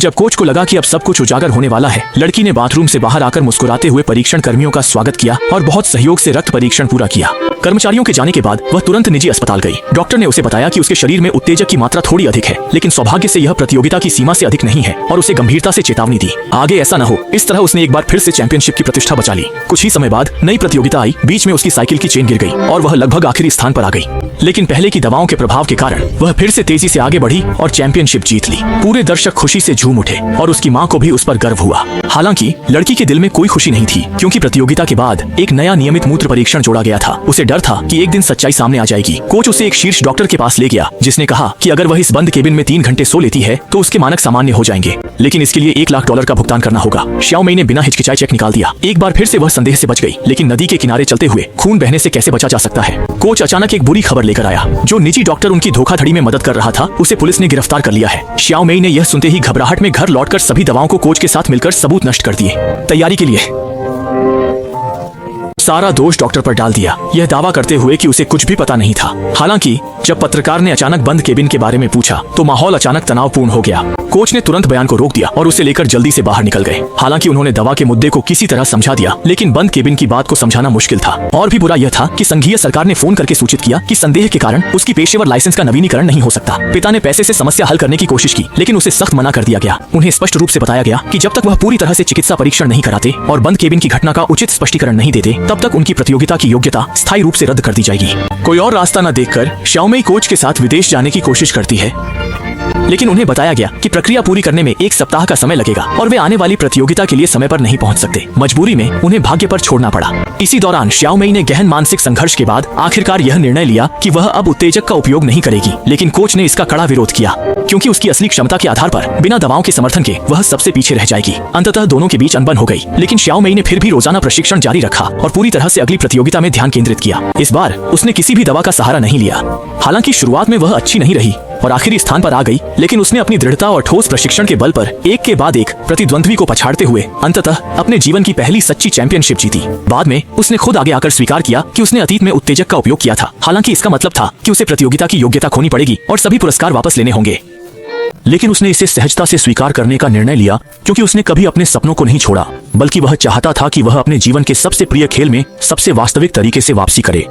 जब कोच को लगा कि अब सब कुछ उजागर होने वाला है, लड़की ने बाथरूम से बाहर आकर मुस्कुराते हुए परीक्षण कर्मियों का स्वागत किया और बहुत सहयोग से रक्त परीक्षण पूरा किया। कर्मचारियों के जाने के बाद वह तुरंत निजी अस्पताल गई। डॉक्टर ने उसे बताया कि उसके शरीर में उत्तेजक की मात्रा थोड़ी अधिक है, लेकिन सौभाग्य से यह प्रतियोगिता की सीमा से अधिक नहीं है और उसे गंभीरता से चेतावनी दी, आगे ऐसा न हो। इस तरह उसने एक बार फिर से चैंपियनशिप की प्रतिष्ठा बचा ली। कुछ ही समय बाद नई प्रतियोगिता आई। बीच में उसकी साइकिल की चेन गिर गई और वह लगभग आखिरी स्थान पर आ गई, लेकिन पहले की दवाओं के प्रभाव के कारण वह फिर से तेजी से आगे बढ़ी और चैंपियनशिप जीत ली। पूरे दर्शक खुशी से झूम उठे और उसकी मां को भी उस पर गर्व हुआ। हालांकि लड़की के दिल में कोई खुशी नहीं थी, क्योंकि प्रतियोगिता के बाद एक नया नियमित मूत्र परीक्षण जोड़ा गया था। उसे डर था कि एक दिन सच्चाई सामने आ जाएगी। कोच उसे एक शीर्ष डॉक्टर के पास ले गया, जिसने कहा कि अगर वह इस बंद केबिन में 3 घंटे सो लेती है तो उसके मानक सामान्य हो जाएंगे, लेकिन इसके लिए $1 लाख का भुगतान करना होगा। श्याओ मेई ने बिना हिचकिचाए चेक निकाल दिया। एक बार फिर से वह संदेह से बच गई, लेकिन नदी के किनारे चलते हुए खून बहने से कैसे बचा जा सकता है। कोच अचानक एक बुरी खबर लेकर आया। जो निजी डॉक्टर उनकी धोखाधड़ी में मदद कर रहा था, उसे पुलिस ने गिरफ्तार कर लिया है। श्याओ मेई ने यह सुनते ही घबराहट में घर लौटकर सभी दवाओं को कोच के साथ मिलकर सबूत नष्ट कर दिए। तैयारी के लिए सारा दोष डॉक्टर पर डाल दिया, यह दावा करते हुए कि उसे कुछ भी पता नहीं था। हालांकि जब पत्रकार ने अचानक बंद केबिन के बारे में पूछा तो माहौल अचानक तनावपूर्ण हो गया। कोच ने तुरंत बयान को रोक दिया और उसे लेकर जल्दी से बाहर निकल गए। हालांकि उन्होंने दवा के मुद्दे को किसी तरह समझा दिया, लेकिन बंद केबिन की बात को समझाना मुश्किल था। और भी बुरा यह था कि संघीय सरकार ने फोन करके सूचित किया कि संदेह के कारण उसकी पेशेवर लाइसेंस का नवीनीकरण नहीं हो सकता। पिता ने पैसे से समस्या हल करने की कोशिश की, लेकिन उसे सख्त मना कर दिया गया। उन्हें स्पष्ट रूप से बताया गया कि जब तक वह पूरी तरह से चिकित्सा परीक्षण नहीं कराते और बंद केबिन की घटना का उचित स्पष्टीकरण नहीं देते, तब तक उनकी प्रतियोगिता की योग्यता स्थायी रूप से रद्द कर दी जाएगी। कोई और रास्ता न देखकर श्याओ मेई कोच के साथ विदेश जाने की कोशिश करती है, लेकिन उन्हें बताया गया कि प्रक्रिया पूरी करने में 1 सप्ताह का समय लगेगा और वे आने वाली प्रतियोगिता के लिए समय पर नहीं पहुंच सकते। मजबूरी में उन्हें भाग्य पर छोड़ना पड़ा। इसी दौरान श्याओ मेई ने गहन मानसिक संघर्ष के बाद आखिरकार यह निर्णय लिया कि वह अब उत्तेजक का उपयोग नहीं करेगी, लेकिन कोच ने इसका कड़ा विरोध किया, क्योंकि उसकी असली क्षमता के आधार पर बिना दवाओं के समर्थन के वह सबसे पीछे रह जाएगी। अंततः दोनों के बीच अनबन हो गई, लेकिन श्याओ मेई ने फिर भी रोजाना प्रशिक्षण जारी रखा और पूरी तरह से अगली प्रतियोगिता में ध्यान केंद्रित किया। इस बार उसने किसी भी दवा का सहारा नहीं लिया। हालांकि शुरुआत में वह अच्छी नहीं रही और आखिरी स्थान पर आ गई, लेकिन उसने अपनी दृढ़ता और ठोस प्रशिक्षण के बल पर एक के बाद एक प्रतिद्वंद्वी को पछाड़ते हुए अंततः अपने जीवन की पहली सच्ची चैंपियनशिप जीती। बाद में उसने खुद आगे आकर स्वीकार किया कि उसने अतीत में उत्तेजक का उपयोग किया था। हालांकि इसका मतलब था कि उसे प्रतियोगिता की योग्यता खोनी पड़ेगी और सभी पुरस्कार वापस लेने होंगे, लेकिन उसने इसे सहजता से स्वीकार करने का निर्णय लिया, क्योंकि उसने कभी अपने सपनों को नहीं छोड़ा, बल्कि वह चाहता था कि वह अपने जीवन के सबसे प्रिय खेल में सबसे वास्तविक तरीके से वापसी करे।